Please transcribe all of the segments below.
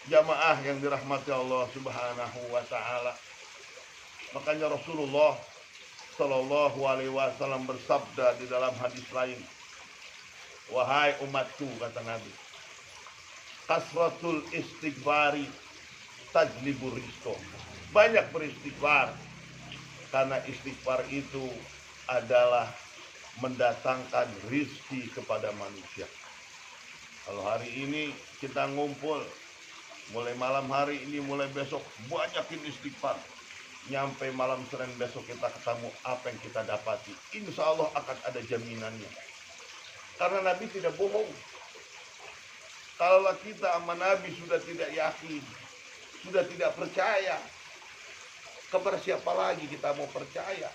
Jamaah yang dirahmati Allah Subhanahu wa taala. Makanya Rasulullah Shallallahu alaihi wasallam bersabda di dalam hadis lain, "Wahai umatku," kata Nabi, "kasratul istighfari tajlibur rizqa." Banyak beristighfar, karena istighfar itu adalah mendatangkan rizki kepada manusia. Kalau hari ini kita ngumpul, mulai malam hari ini, mulai besok, banyakin istighfar. Nyampe malam Senin besok kita ketemu, apa yang kita dapati, insya Allah akan ada jaminannya. Karena Nabi tidak bohong. Kalau kita sama Nabi sudah tidak yakin, sudah tidak percaya, kepada siapa lagi kita mau percaya?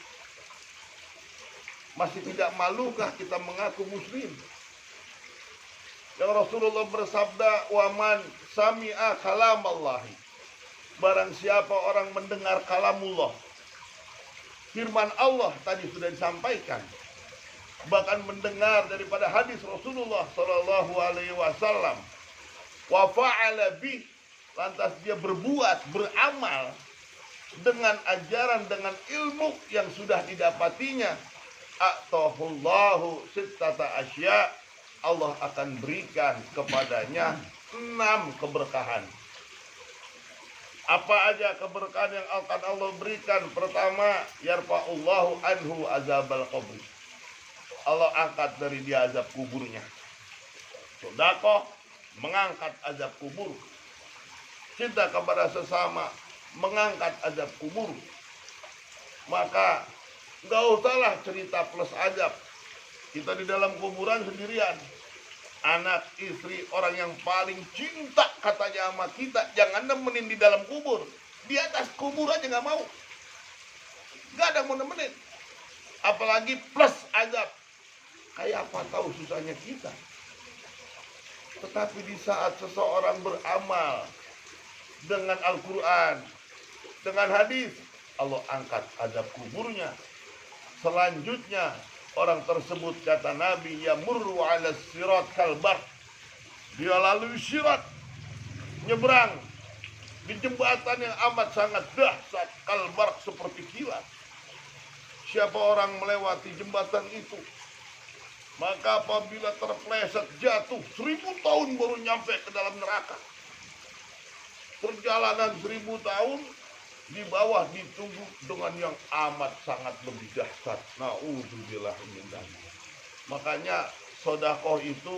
Masih tidak malukah kita mengaku muslim? Yang Rasulullah bersabda, "Waman sami'a kalamallahi." Barang siapa orang mendengar kalamullah, firman Allah tadi sudah disampaikan, bahkan mendengar daripada hadis Rasulullah Shallallahu alaihi wasallam, wa fa'ala bih, lantas dia berbuat, beramal dengan ajaran, dengan ilmu yang sudah didapatinya, a'tahullahu sittata asya, Allah akan berikan kepadanya 6 keberkahan. Apa aja keberkahan yang akan Allah berikan? Pertama, yarfa'ullahu anhu azabal qabr. Allah angkat dari dia azab kuburnya. Sedekah, mengangkat azab kubur. Cinta kepada sesama, mengangkat azab kubur. Maka nggak usahlah cerita plus azab. Kita di dalam kuburan sendirian. Anak, istri, orang yang paling cinta katanya sama kita, jangan nemenin di dalam kubur. Di atas kubur aja nggak mau. Nggak ada yang mau nemenin. Apalagi plus azab. Kayak apa tahu susahnya kita. Tetapi di saat seseorang beramal dengan Al-Quran, dengan hadis, Allah angkat azab kuburnya. Selanjutnya, orang tersebut, kata Nabi, yamurru ala sirat kalbar. Dia lalui sirat, nyebrang di jembatan yang amat sangat dahsyat, kalbar seperti kilat. Siapa orang melewati jembatan itu, maka apabila terpleset jatuh, 1000 tahun baru nyampe ke dalam neraka. Perjalanan 1000 tahun di bawah ditunggu dengan yang amat sangat lebih dahsyat. Na'udzubillah min dzalik. Makanya sedekah itu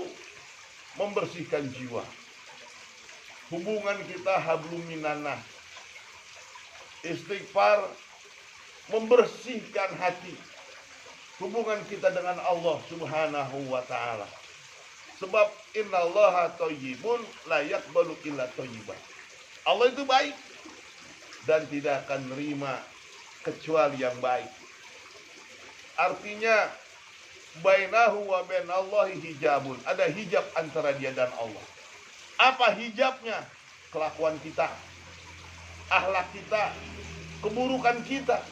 membersihkan jiwa. Hubungan kita hablum minannah. Istighfar membersihkan hati. Hubungan kita dengan Allah Subhanahu wa taala. Sebab innallaha thayyibun la yaqbalu illa thayyiban. Allah itu baik dan tidak akan menerima kecuali yang baik. Artinya bainahu wa bainallahi hijabun. Ada hijab antara dia dan Allah. Apa hijabnya? Kelakuan kita, akhlak kita, keburukan kita.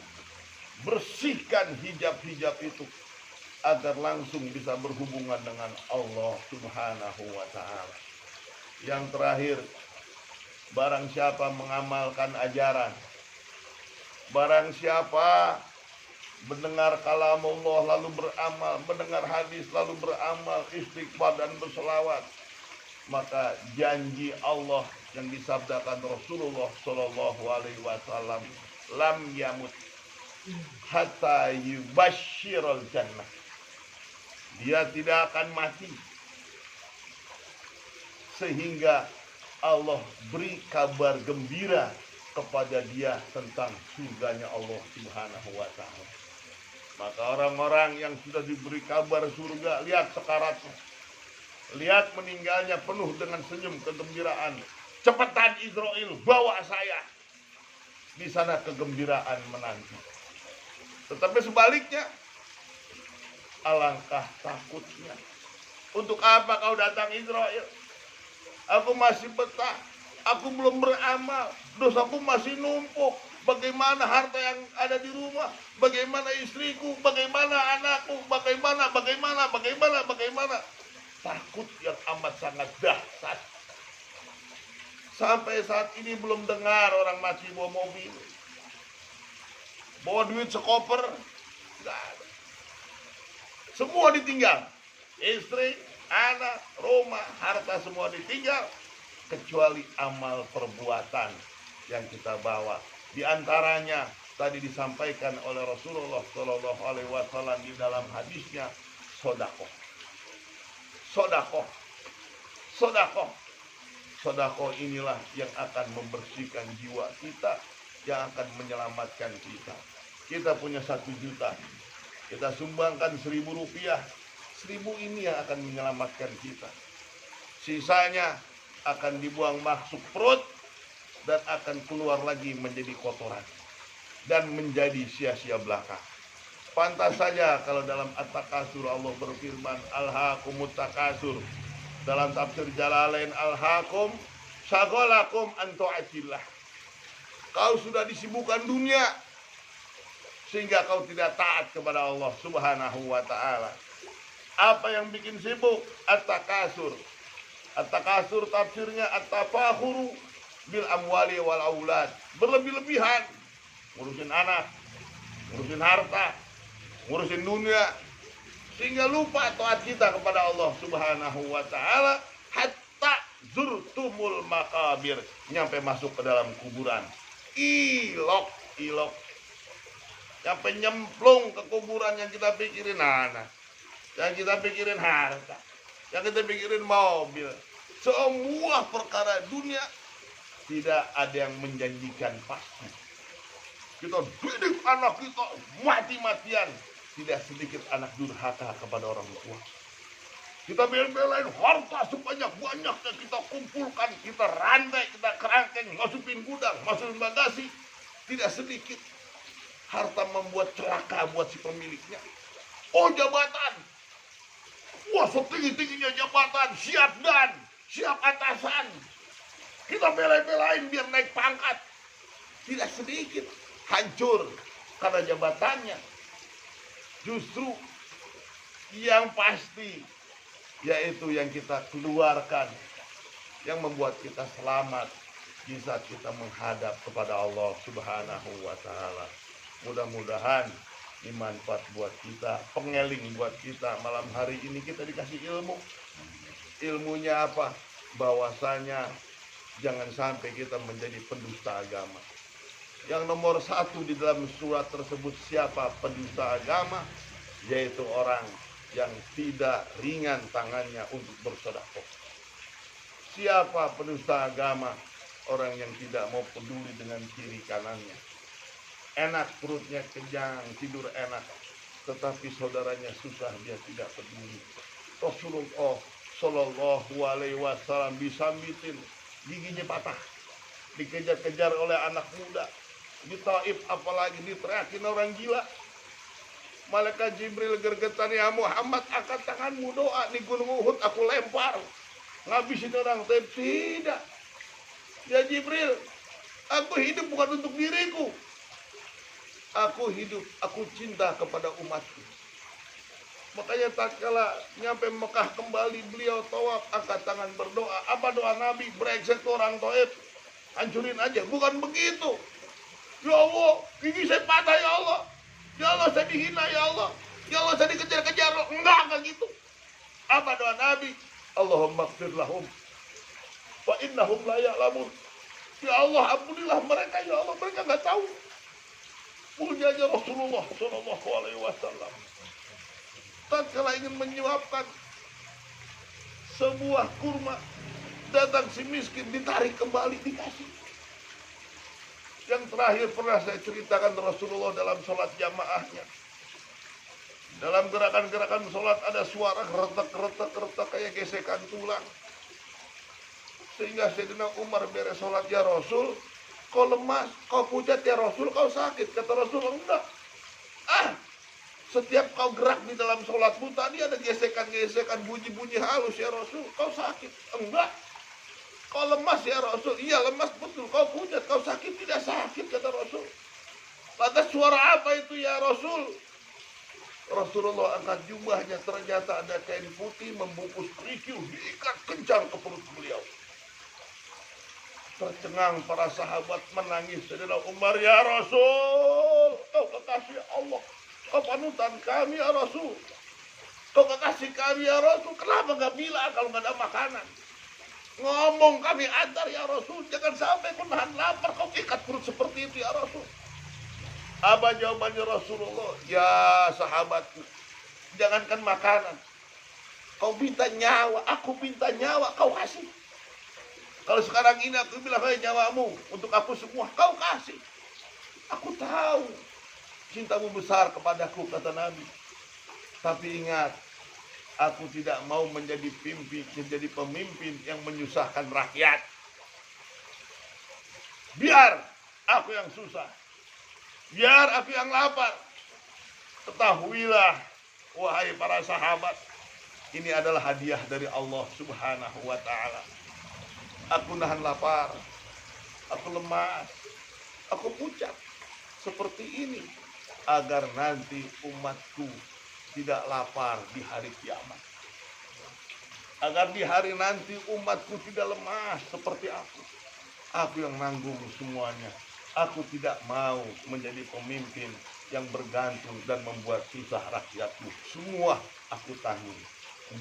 Bersihkan hijab-hijab itu agar langsung bisa berhubungan dengan Allah Subhanahu wa taala. Yang terakhir, barang siapa mengamalkan ajaran, barang siapa mendengar kalamullah lalu beramal, mendengar hadis lalu beramal, istighfar dan berselawat, maka janji Allah yang disabdakan Rasulullah Shallallahu alaihi wasallam, lam yamut hatta yubashshirul jannah. Dia tidak akan mati sehingga Allah beri kabar gembira kepada dia tentang surganya Allah Subhanahu wa taala. Maka orang-orang yang sudah diberi kabar surga, lihat sekaratnya, lihat meninggalnya penuh dengan senyum kegembiraan. Cepetan Israel, bawa saya. Di sana kegembiraan menanti. Tetapi sebaliknya, alangkah takutnya. Untuk apa kau datang Israel? Aku masih betah, aku belum beramal, dosaku masih numpuk. Bagaimana harta yang ada di rumah? Bagaimana istriku? Bagaimana anakku? Bagaimana? Takut yang amat sangat dahsyat. Sampai saat ini belum dengar orang masih bawa mobil, bawa duit sekoper, nggak ada. Semua ditinggal, istri, anak, rumah, harta semua ditinggal, kecuali amal perbuatan yang kita bawa. Di antaranya tadi disampaikan oleh Rasulullah Shallallahu Alaihi Wasallam di dalam hadisnya, sodakoh, sodakoh, sodakoh. Sodakoh inilah yang akan membersihkan jiwa kita, yang akan menyelamatkan kita. Kita punya 1 juta, kita sumbangkan 1.000 rupiah, 1.000 ini yang akan menyelamatkan kita. Sisanya akan dibuang masuk perut dan akan keluar lagi menjadi kotoran dan menjadi sia-sia belaka. Pantas saja kalau dalam At-Takasur Allah berfirman, alhaakumut takasur. Dalam tafsir Jalalain, alhaakum syagolakum an ta'atillah. Kau sudah disibukkan dunia sehingga kau tidak taat kepada Allah Subhanahu wa ta'ala. Apa yang bikin sibuk? At-Takasur. At-Takasur tafsirnya at-tafakhuru bil amwali wal aulad. Berlebih-lebihan ngurusin anak, ngurusin harta, ngurusin dunia, sehingga lupa taat kita kepada Allah Subhanahu wa ta'ala. Hatta zurtumul makabir, nyampe masuk ke dalam kuburan. Ilok, nyampe nyemplung ke kuburan. Yang kita pikirin anak, yang kita pikirin harta, yang kita pikirin mobil, semua perkara dunia. Tidak ada yang menjanjikan pasti. Kita didik anak kita mati-matian. Tidak sedikit anak durhaka kepada orang tua. Kita bela-belain harta sebanyak-banyaknya, kita kumpulkan, kita rantai, kita kerangkeng, masukin gudang, masukin bagasi. Tidak sedikit harta membuat celaka buat si pemiliknya. Oh, jabatan, wah setinggi-tingginya jabatan, siap dan siap atasan. Kita bela-belain biar naik pangkat. Tidak sedikit hancur karena jabatannya. Justru yang pasti yaitu yang kita keluarkan, yang membuat kita selamat di saat kita menghadap kepada Allah Subhanahu wa ta'ala. Mudah-mudahan ini manfaat buat kita, pengeling buat kita. Malam hari ini kita dikasih ilmu. Ilmunya apa? Bahwasanya jangan sampai kita menjadi pendusta agama. Yang nomor 1 di dalam surat tersebut, siapa pendusta agama? Yaitu orang yang tidak ringan tangannya untuk bersedekah. Siapa pendusta agama? Orang yang tidak mau peduli dengan kiri kanannya. Enak perutnya, kenyang, tidur enak, tetapi saudaranya susah, dia tidak peduli. Rasulullah Shallallahu Alaihi Wasallam disambitin, giginya patah, dikejar-kejar oleh anak muda. Di Taif apalagi diteriakin orang gila. Malaikat Jibril gergetan, ya Muhammad, angkat tanganmu, doa di gunung Uhud aku lempar, ngabisin orang Taif. Tidak, ya Jibril, aku hidup bukan untuk diriku. Aku hidup, aku cinta kepada umatku. Makanya tatkala nyampe Mekah kembali, beliau tawaf, angkat tangan berdoa. Apa doa Nabi? Brengsek orang Taif, hancurin aja. Bukan begitu. Ya Allah, gigi saya patah ya Allah. Ya Allah, saya dihina ya Allah. Ya Allah, saya dikejar-kejar. Enggak gitu. Apa doa Nabi? Allahumma ighfir lahum fa innahum la ya'lamun. Ya Allah, ampunilah mereka ya Allah, mereka enggak tahu. Mulianya Rasulullah Shallallahu Alaihi Wasallam tatkala ingin menyuapkan sebuah kurma, datang si miskin, ditarik kembali, dikasih. Yang terakhir pernah saya ceritakan Rasulullah dalam sholat jamaahnya. Dalam gerakan-gerakan sholat ada suara retak kayak gesekan tulang. Sehingga Sayyidina Umar beres sholat, ya Rasul, kau lemas, kau pucat ya Rasul, kau sakit. Kata Rasul, enggak. Setiap kau gerak di dalam sholatmu tadi ada gesekan-gesekan, bunyi-bunyi halus ya Rasul, kau sakit. Enggak. Kau lemas ya Rasul, iya lemas betul. Kau pucat, kau sakit, tidak sakit, kata Rasul. Lantas suara apa itu ya Rasul? Rasulullah angkat jubahnya, ternyata ada kain putih membungkus kerikil, diikat kencang ke perut beliau. Tercengang para sahabat menangis. Saudara Umar, ya Rasul, kau kekasih Allah, kau panutan kami ya Rasul, kau kekasih kami ya Rasul, kenapa gak bilang kalau gak ada makanan? Ngomong kami antar ya Rasul, jangan sampai kau nahan lapar, kau ikat perut seperti itu ya Rasul. Apa jawabannya Rasulullah? Ya sahabatku, jangankan makanan, kau minta nyawa, aku minta nyawa, kau kasih. Kalau sekarang ini aku bilang, hai nyawamu untuk aku semua, kau kasih. Aku tahu cintamu besar kepadaku, kata Nabi. Tapi ingat, aku tidak mau menjadi pemimpin yang menyusahkan rakyat. Biar aku yang susah, biar aku yang lapar. Ketahuilah, wahai para sahabat, ini adalah hadiah dari Allah Subhanahu wa ta'ala. Aku nahan lapar, aku lemas, aku pucat seperti ini, agar nanti umatku tidak lapar di hari kiamat. Agar di hari nanti umatku tidak lemas seperti aku. Aku yang nanggung semuanya. Aku tidak mau menjadi pemimpin yang bergantung dan membuat susah rakyatku. Semua aku tanggung.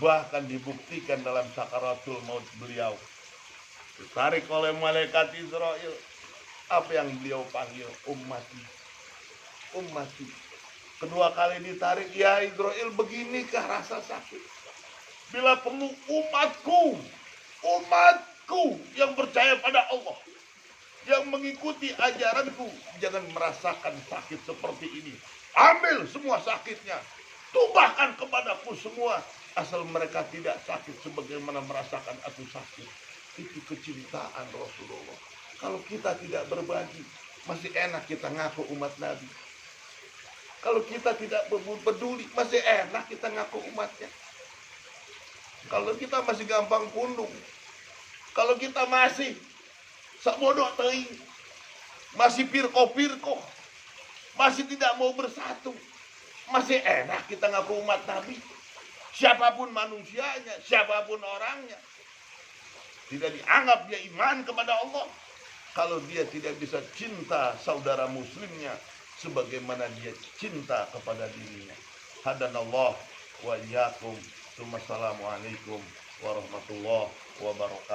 Bahkan dibuktikan dalam sakaratul maut beliau. Ditarik oleh malaikat Israel. Apa yang beliau panggil? Ummati. Ummati. Kedua kali ditarik, ya Israel, beginikah rasa sakit? Bila perlu umatku yang percaya pada Allah, yang mengikuti ajaranku, jangan merasakan sakit seperti ini. Ambil semua sakitnya, tumpahkan kepadaku semua, asal mereka tidak sakit sebagaimana merasakan aku sakit. Itu kecintaan Rasulullah. Kalau kita tidak berbagi, masih enak kita ngaku umat Nabi. Kalau kita tidak peduli, masih enak kita ngaku umatnya. Kalau kita masih gampang pundung, kalau kita masih sak bodoh teuing, masih pirko-pirko, masih tidak mau bersatu, masih enak kita ngaku umat Nabi. Siapapun manusianya, siapapun orangnya, tidak dianggap dia iman kepada Allah kalau dia tidak bisa cinta saudara muslimnya sebagaimana dia cinta kepada dirinya. Hadanallah wa iyyakum. Wassalamualaikum warahmatullahi wabarakatuh.